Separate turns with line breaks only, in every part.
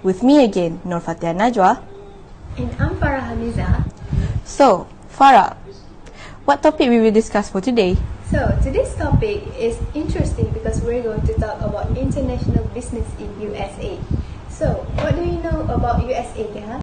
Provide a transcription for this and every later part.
With me again, Nur Fatia Najwa.
And I'm Farah Hamiza.
So, Farah, what topic we will discuss for today?
So, today's topic is interesting because we're going to talk about international business in USA. So, what do you know about USA, Keha?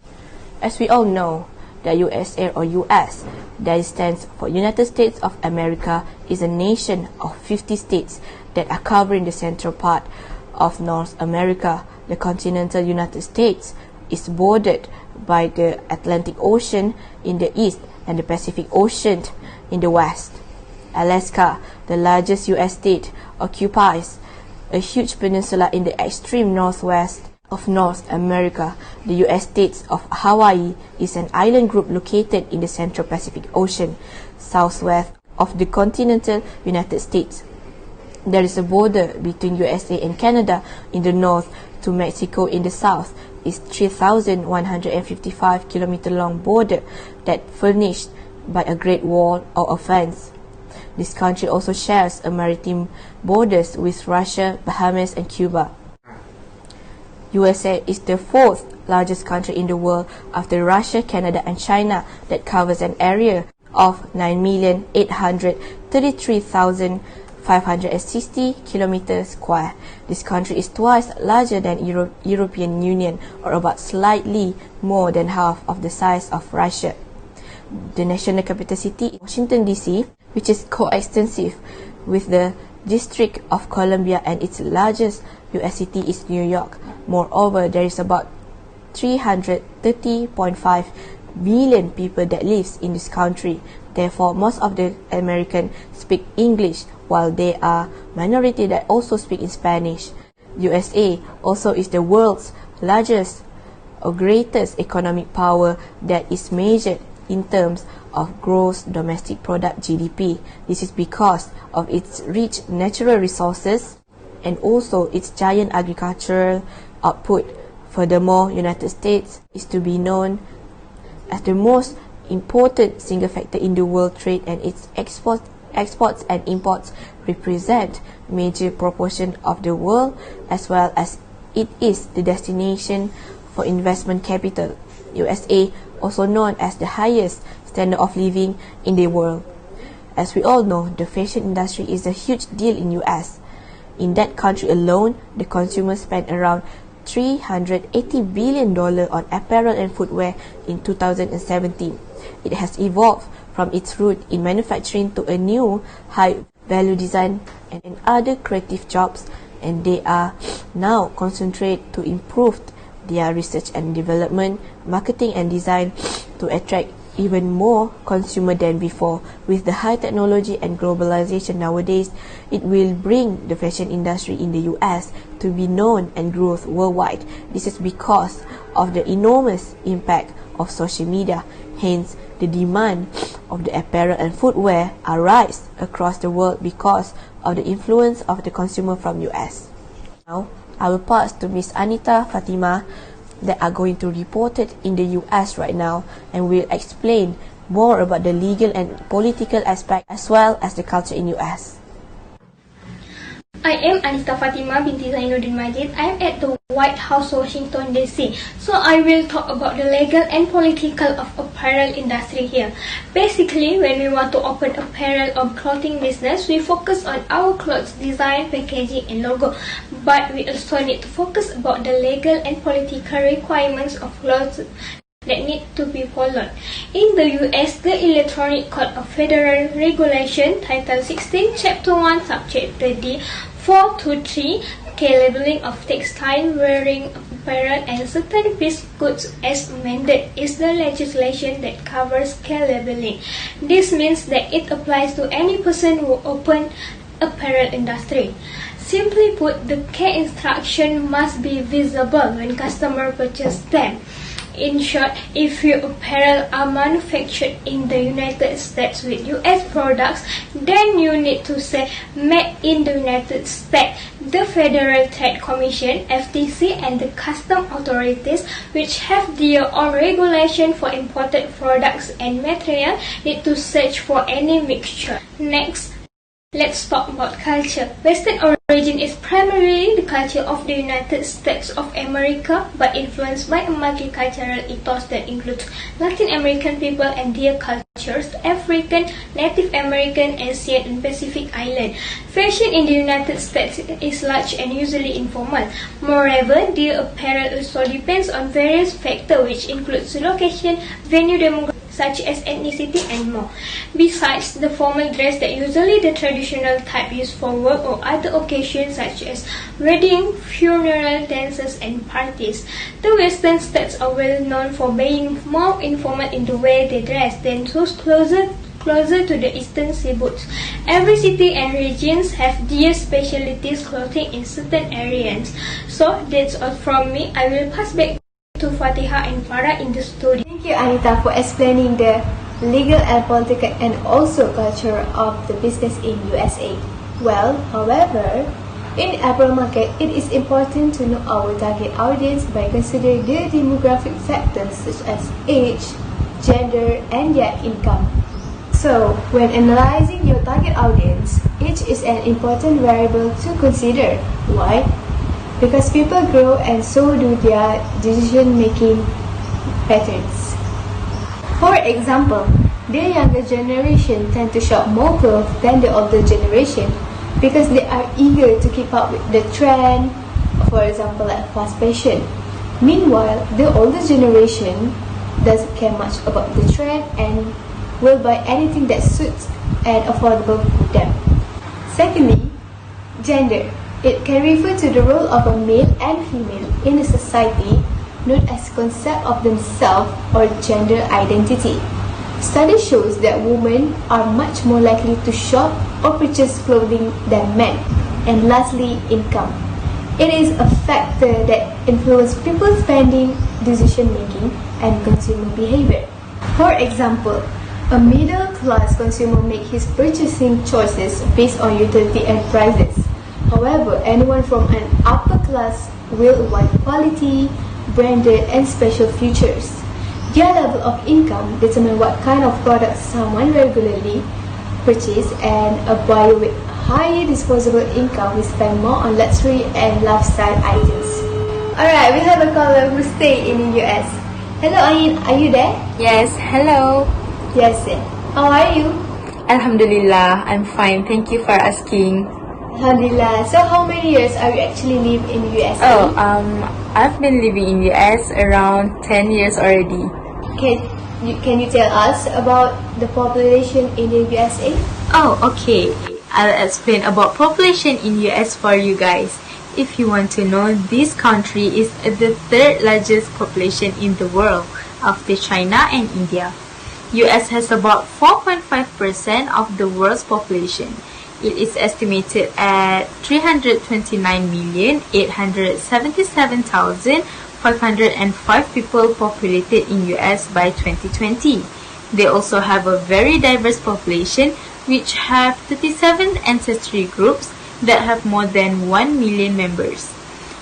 As we all know, the USA or US, that stands for United States of America, is a nation of 50 states that are covering the central part of North America. The continental United States is bordered by the Atlantic Ocean in the east and the Pacific Ocean in the west. Alaska, the largest US state, occupies a huge peninsula in the extreme northwest of North America. The US states of Hawaii is an island group located in the Central Pacific Ocean, southwest of the continental United States. There is a border between USA and Canada in the north to Mexico in the south. Is 3,155 km long border that furnished by a great wall or a fence. This country also shares a maritime borders with Russia, Bahamas and Cuba. USA is the fourth largest country in the world after Russia, Canada and China that covers an area of 9,833,560 km square. This country is twice larger than European Union, or about slightly more than half of the size of Russia. The national capital city is Washington DC, which is coextensive with the District of Columbia, and its largest US city is New York. Moreover, there is about 330.5 million people that lives in this country. Therefore, most of the Americans speak English, while there are minority that also speak in Spanish. USA also is the world's largest or greatest economic power that is measured in terms of gross domestic product GDP. This is because of its rich natural resources and also its giant agricultural output. Furthermore, United States is to be known as the most important single factor in the world trade, and its exports and imports represent major proportion of the world, as well as it is the destination for investment capital. USA also known as the highest standard of living in the world. As we all know, the fashion industry is a huge deal in US. In that country alone, the consumers spent around $380 billion on apparel and footwear in 2017. It has evolved from its root in manufacturing to a new high-value design and other creative jobs, and they are now concentrated to improve their research and development, marketing and design to attract even more consumer than before. With the high technology and globalization nowadays, it will bring the fashion industry in the US to be known and grow worldwide. This is because of the enormous impact of social media. Hence, the demand of the apparel and footwear are rise across the world because of the influence of the consumer from US. Now, I will pass to Miss Anita Fatima that are going to report it in the US right now, and will explain more about the legal and political aspect as well as the culture in US.
I am Anita Fatima binti Zainuddin Majid. I am at the White House, Washington DC. So I will talk about the legal and political of apparel industry here. Basically, when we want to open apparel or clothing business, we focus on our clothes design, packaging and logo. But we also need to focus about the legal and political requirements of clothes that need to be followed. In the US, the Electronic Code of Federal Regulation, Title 16, Chapter 1, Subject 30, 4 to 3, labeling of textile, wearing apparel and certain piece goods as amended is the legislation that covers labeling. This means that it applies to any person who open apparel industry. Simply put, the care instruction must be visible when customer purchase them. In short, if your apparel are manufactured in the United States with US products, then you need to say made in the United States. The Federal Trade Commission, FTC, and the custom authorities, which have their own regulation for imported products and material, need to search for any mixture. Next, Let's talk about culture. Western origin is primarily the culture of the United States of America, but influenced by a multicultural ethos that includes Latin American people and their cultures, African, Native American, Asian, and Pacific Island. Fashion in the United States is large and usually informal. Moreover, their apparel also depends on various factors, which includes location, venue, demographics, such as ethnicity and more. Besides the formal dress that usually the traditional type used for work or other occasions such as wedding, funeral, dances and parties, the Western states are well known for being more informal in the way they dress than those closer to the eastern seaboards. Every city and regions have their specialties clothing in certain areas. So that's all from me. I will pass back to Fatiha and Farah in the studio.
Thank you, Anita, for explaining the legal and political and also culture of the business in USA. Well, however, in the apparel market, it is important to know our target audience by considering the demographic factors such as age, gender, and their income. So, when analyzing your target audience, age is an important variable to consider. Why? Because people grow and so do their decision-making patterns. For example, the younger generation tend to shop more clothes than the older generation because they are eager to keep up with the trend, for example like fast fashion. Meanwhile, the older generation doesn't care much about the trend and will buy anything that suits and affordable for them. Secondly, gender. It can refer to the role of a male and female in a society known as concept of themselves or gender identity. Study shows that women are much more likely to shop or purchase clothing than men. And lastly, income. It is a factor that influences people's spending, decision making, and consumer behavior. For example, a middle-class consumer makes his purchasing choices based on utility and prices. However, anyone from an upper class will want quality, branded, and special features. Their level of income determines what kind of products someone regularly purchases, and a buyer with higher disposable income will spend more on luxury and lifestyle items. Alright, we have a caller who stays in the US. Hello Ain, are you there?
Yes, hello.
Yes, sir. How are you?
Alhamdulillah, I'm fine. Thank you for asking.
Alhamdulillah. So how many years are you actually live in the USA?
I've been living in US around 10 years already.
Can you tell us about the population in the USA?
Oh, okay. I'll explain about population in US for you guys. If you want to know, this country is the third largest population in the world after China and India. US has about 4.5% of the world's population. It is estimated at 329,877,505 people populated in US by 2020. They also have a very diverse population which have 37 ancestry groups that have more than 1 million members.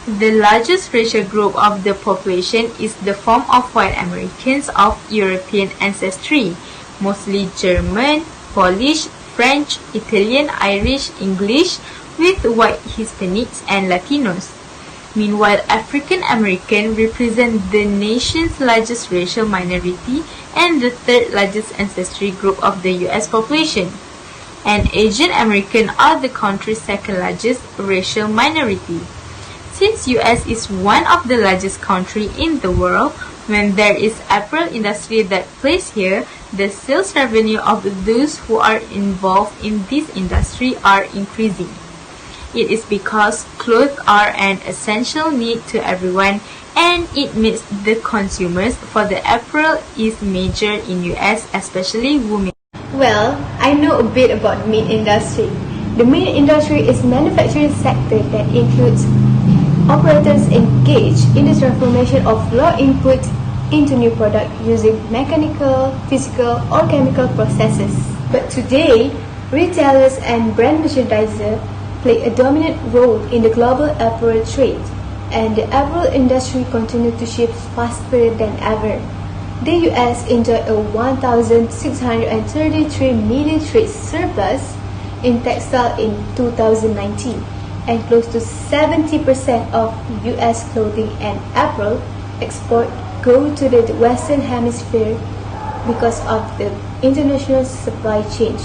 The largest racial group of the population is the form of white Americans of European ancestry, mostly German, Polish, French, Italian, Irish, English, with white Hispanics and Latinos. Meanwhile, African American represent the nation's largest racial minority and the third largest ancestry group of the US population. And Asian American are the country's second largest racial minority. Since US is one of the largest country in the world, when there is apparel industry that plays here, the sales revenue of those who are involved in this industry are increasing. It is because clothes are an essential need to everyone and it meets the consumers for the apparel is major in US, especially women.
Well, I know a bit about the meat industry. The meat industry is a manufacturing sector that includes operators engaged in the transformation of raw input into new product using mechanical, physical, or chemical processes. But today, retailers and brand merchandisers play a dominant role in the global apparel trade, and the apparel industry continues to shift faster than ever. The US enjoyed a 1,633 million trade surplus in textile in 2019, and close to 70% of US clothing and apparel export go to the Western Hemisphere because of the international supply chain,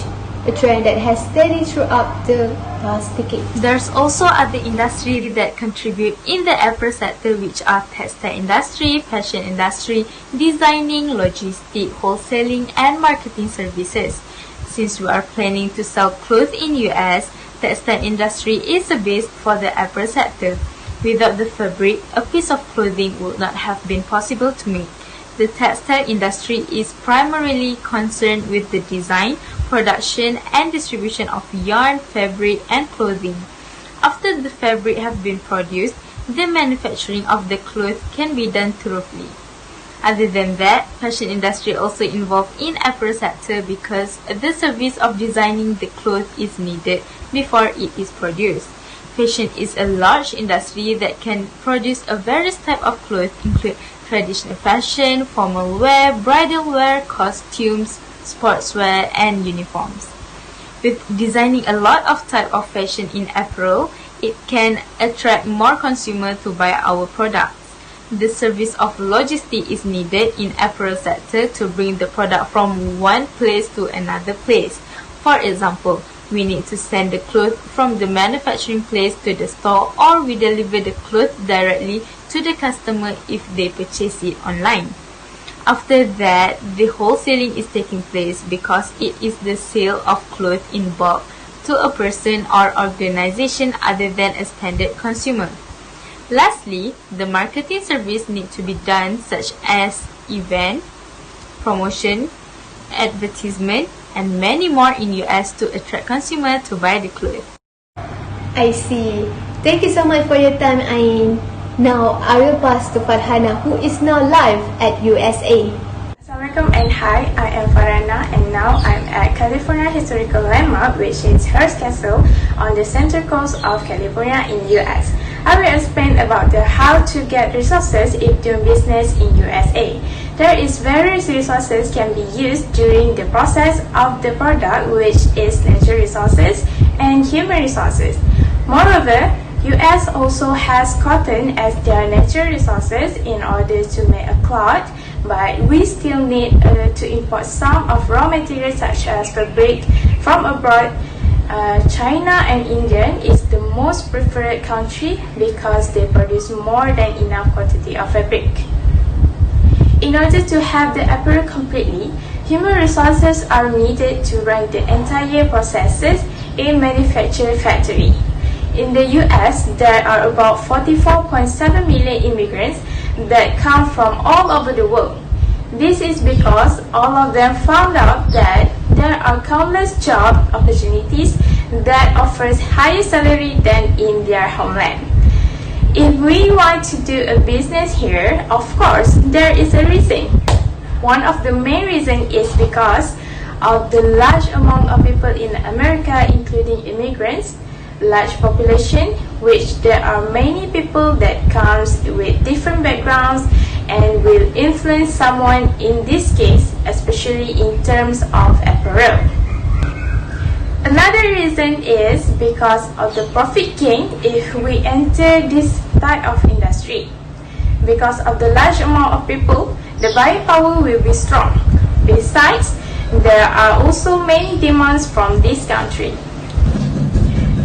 a trend that has steadied throughout the past decade.
There's also other industries that contribute in the apparel sector, which are textile industry, fashion industry, designing, logistics, wholesaling, and marketing services. Since we are planning to sell clothes in US, textile industry is the base for the apparel sector. Without the fabric, a piece of clothing would not have been possible to make. The textile industry is primarily concerned with the design, production, and distribution of yarn, fabric, and clothing. After the fabric have been produced, the manufacturing of the clothes can be done thoroughly. Other than that, fashion industry also involved in apparel sector because the service of designing the clothes is needed before it is produced. Fashion is a large industry that can produce a various type of clothes, include traditional fashion, formal wear, bridal wear, costumes, sportswear, and uniforms. With designing a lot of type of fashion in apparel, it can attract more consumers to buy our products. The service of logistics is needed in apparel sector to bring the product from one place to another place. For example, we need to send the clothes from the manufacturing place to the store, or we deliver the clothes directly to the customer if they purchase it online. After that, the wholesaling is taking place because it is the sale of clothes in bulk to a person or organization other than a standard consumer. Lastly, the marketing service needs to be done, such as event, promotion, advertisement, and many more in US to attract consumers to buy the clothes.
I see. Thank you so much for your time, Ain. Now, I will pass to Farhana, who is now live at USA.
Assalamualaikum and hi, I am Farhana and now I'm at California Historical Landmark, which is Hearst Castle on the central coast of California in US. I will explain about how to get resources if doing business in USA. There is various resources can be used during the process of the product, which is natural resources and human resources. Moreover, US also has cotton as their natural resources in order to make a cloth, but we still need to import some of raw materials such as fabric from abroad. China and India is the most preferred country because they produce more than enough quantity of fabric. In order to have the apparel completely, human resources are needed to run the entire processes in manufacturing factory. In the US, there are about 44.7 million immigrants that come from all over the world. This is because all of them found out that there are countless job opportunities that offers higher salary than in their homeland. If we want to do a business here, of course, there is a reason. One of the main reasons is because of the large amount of people in America, including immigrants, large population, which there are many people that comes with different backgrounds and will influence someone in this case, especially in terms of apparel. Another reason is because of the profit gain if we enter this type of industry. Because of the large amount of people, the buying power will be strong. Besides, there are also many demands from this country.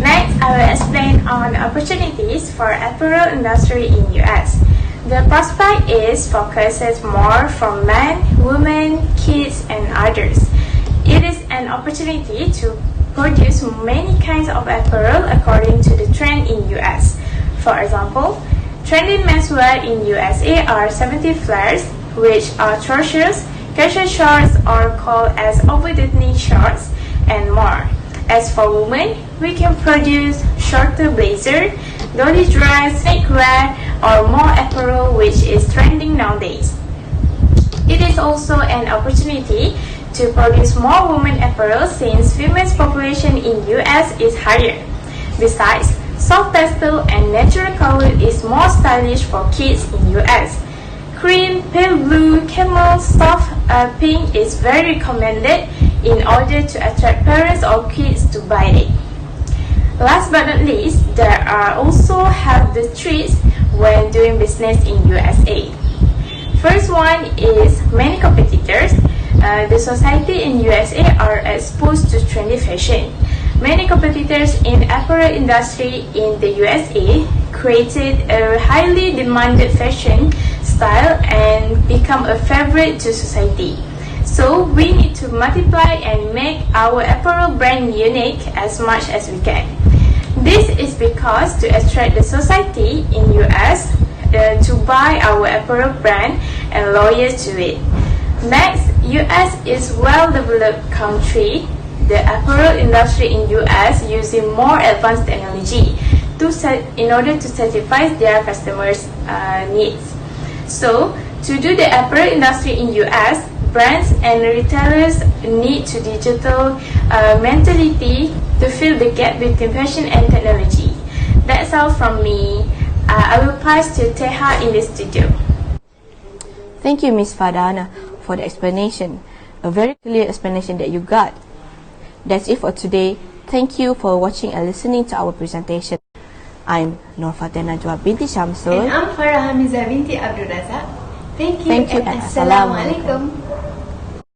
Next, I will explain on opportunities for apparel industry in US. The prospect is focuses more from men, women, kids, and others. It is an opportunity to produce many kinds of apparel according to the trend in US. For example, trending menswear in USA are 70 flares, which are trousers, casual shorts or called as over-the-knee shorts, and more. As for women, we can produce shorter blazer, dolly dress, neckwear, or more apparel, which is trending nowadays. It is also an opportunity to produce more women apparel since females population in US is higher. Besides, soft pastel and natural color is more stylish for kids in US. Cream, pale blue, camel, soft pink is very recommended in order to attract parents or kids to buy it. Last but not least, there are also have the tricks when doing business in USA. First one is many competitors. The society in USA are exposed to trendy fashion. Many competitors in apparel industry in the USA created a highly demanded fashion style and become a favorite to society. So we need to multiply and make our apparel brand unique as much as we can. This is because to attract the society in US to buy our apparel brand and loyal to it. Next, US is well-developed country. The apparel industry in US using more advanced technology in order to satisfy their customers' needs. So, to do the apparel industry in US, brands and retailers need to digital mentality to fill the gap between fashion and technology. That's all from me. I will pass to Teha in the studio.
Thank you, Miss Fadana, for the explanation. A very clear explanation that you got. That's it for today. Thank you for watching and listening to our presentation. I'm Nur Fatena Najwa binti Syamsul.
And I'm Farah Hamizah binti Abdul Razak. Thank you
Thank you
and
and Assalamualaikum.
Assalamualaikum.